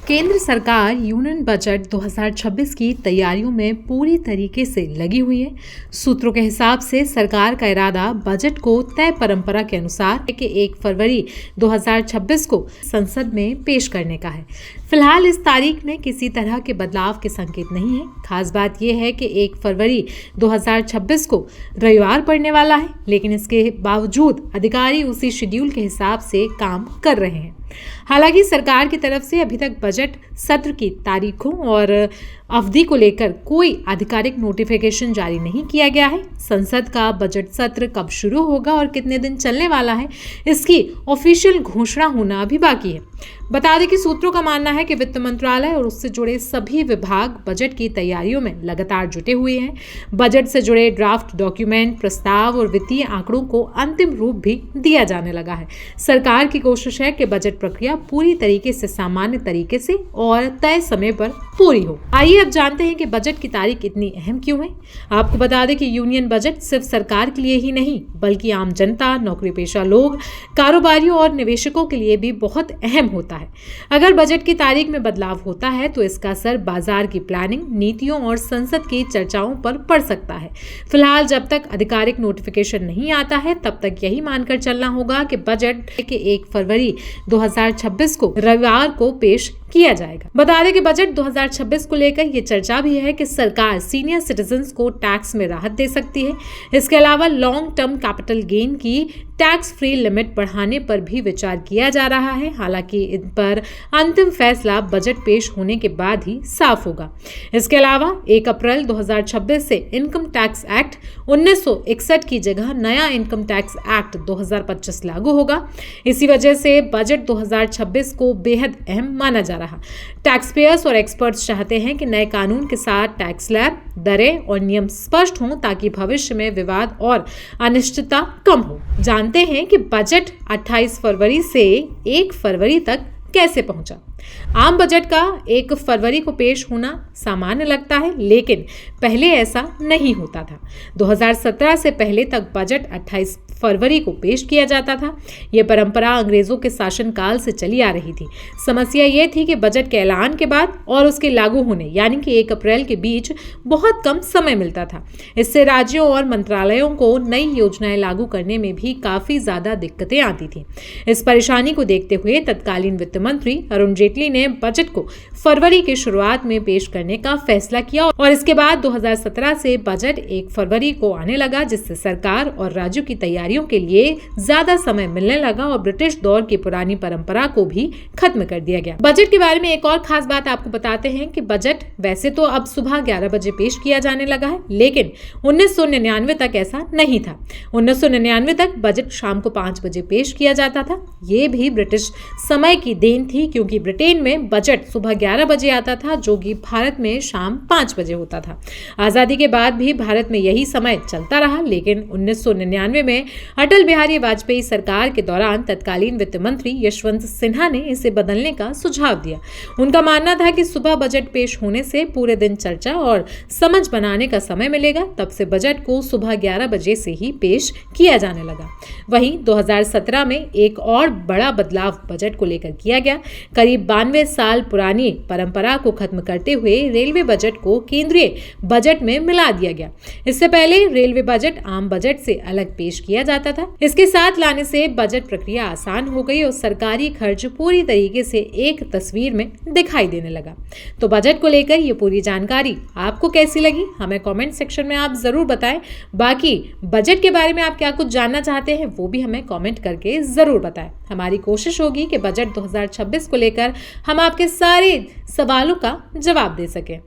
केंद्र सरकार union budget 2026 की तैयारियों में पूरी तरीके से लगी हुई है। सूत्रों के हिसाब से सरकार का इरादा बजट को तय परंपरा के अनुसार 1 फरवरी 2026 को संसद में पेश करने का है। फिलहाल इस तारीख में किसी तरह के बदलाव के संकेत नहीं है। खास बात यह है कि 1 फरवरी 2026 को रविवार पड़ने वाला है, लेकिन इसके बावजूद अधिकारी उसी शेड्यूल के हिसाब से काम कर रहे हैं। हालांकि सरकार की तरफ से अभी तक बजट सत्र की तारीखों और अवधि को लेकर कोई आधिकारिक नोटिफिकेशन जारी नहीं किया गया है। संसद का बजट सत्र कब शुरू होगा और कितने दिन चलने वाला है, इसकी ऑफिशियल घोषणा होना अभी बाकी है। बता दें कि सूत्रों का मानना है कि वित्त मंत्रालय और उससे जुड़े सभी विभाग बजट की तैयारियों में लगातार जुटे हुए हैं। बजट से जुड़े ड्राफ्ट डॉक्यूमेंट, प्रस्ताव और वित्तीय आंकड़ों को अंतिम रूप भी दिया जाने लगा है। सरकार की कोशिश है कि बजट प्रक्रिया पूरी तरीके से सामान्य तरीके से और तय समय पर पूरी हो। आइए अब जानते हैं कि बजट की तारीख इतनी अहम क्यों है। आपको बता दें कि यूनियन बजट सिर्फ सरकार के लिए ही नहीं, बल्कि आम जनता, नौकरी पेशा लोग, कारोबारियों और निवेशकों के लिए भी बहुत अहम होता है। अगर बजट की तारीख में बदलाव होता है तो इसका असर बाजार की प्लानिंग, नीतियों और संसद की चर्चाओं पर पड़ सकता है। फिलहाल जब तक आधिकारिक नोटिफिकेशन नहीं आता है, तब तक यही मानकर चलना होगा कि बजट के 1 फरवरी 2026 को रविवार को पेश किया जाएगा। बता दें कि बजट 2026 को लेकर यह चर्चा भी है कि सरकार सीनियर सिटीजन्स को टैक्स में राहत दे सकती है। इसके अलावा लॉन्ग टर्म कैपिटल गेन की टैक्स फ्री लिमिट बढ़ाने पर भी विचार किया जा रहा है। हालांकि इन पर अंतिम फैसला बजट पेश होने के बाद ही साफ होगा। इसके अलावा 1 अप्रैल 2026 से इनकम टैक्स एक्ट 1961 की जगह नया इनकम टैक्स एक्ट 2025 लागू होगा। इसी वजह से बजट 2026 को बेहद अहम माना जा रहा। टैक्स पेयर्स और एक्सपर्ट्स चाहते हैं कि नए कानून के साथ टैक्स स्लैब, दरें और नियम स्पष्ट हों ताकि भविष्य में विवाद और अनिश्चितता कम हो। जानते हैं कि बजट 28 फरवरी से 1 फरवरी तक कैसे पहुंचा। आम बजट का 1 फरवरी को पेश होना सामान्य लगता है, लेकिन पहले ऐसा नहीं होता था। 2017 से पहले तक बजट 28 फरवरी को पेश किया जाता था। यह परंपरा अंग्रेजों के शासनकाल से चली आ रही थी। समस्या यह थी कि बजट के ऐलान के बाद और उसके लागू होने यानी कि 1 अप्रैल के बीच बहुत कम समय मिलता था। इससे राज्यों और मंत्रालयों को नई योजनाएं लागू करने में भी काफी ज्यादा दिक्कतें आती थी। इस परेशानी को देखते हुए तत्कालीन वित्त मंत्री अरुण जेटली ने बजट को फरवरी की शुरुआत में पेश करने का फैसला किया और इसके बाद 2017 से बजट 1 फरवरी को आने लगा, जिससे सरकार और राज्यों की तैयारियों के लिए ज्यादा समय मिलने लगा और ब्रिटिश दौर की पुरानी परंपरा को भी खत्म कर दिया गया। बजट के बारे में एक और खास बात आपको बताते हैं कि बजट वैसे तो अब सुबह 11 बजे पेश किया जाने लगा है, लेकिन 1999 तक ऐसा नहीं था। 1999 तक बजट शाम को 5 बजे पेश किया जाता था। ये भी ब्रिटिश समय की देन थी, क्योंकि ब्रिटेन में बजट सुबह 11 बजे आता था, जो कि भारत में शाम 5 बजे होता था। आजादी के बाद भी भारत में यही समय चलता रहा, लेकिन 1999 में अटल बिहारी वाजपेयी सरकार के दौरान तत्कालीन वित्त मंत्री यशवंत सिन्हा ने इसे बदलने का सुझाव दिया। उनका मानना था कि सुबह बजट पेश होने से पूरे दिन चर्चा और समझ बनाने का समय मिलेगा। तब से बजट को सुबह 11 बजे से ही पेश किया जाने लगा। वहीं 2017 में एक और बड़ा बदलाव बजट को लेकर किया गया। करीब 92 साल पुरानी परंपरा को खत्म करते हुए रेलवे बजट को केंद्रीय बजट में मिला दिया गया। इससे पहले रेलवे बजट आम बजट से अलग पेश किया जाता था। इसके साथ लाने से बजट प्रक्रिया आसान हो गई और सरकारी खर्च पूरी तरीके से एक तस्वीर में दिखाई देने लगा। तो बजट को लेकर ये पूरी जानकारी आपको कैसी लगी, हमें कमेंट सेक्शन में आप जरूर बताएं। बाकी बजट के बारे में आप क्या कुछ जानना चाहते हैं, वो भी हमें कमेंट करके जरूर बताएं। हमारी कोशिश होगी कि बजट 2026 को लेकर हम आपके सारे सवालों का जवाब दे सकें।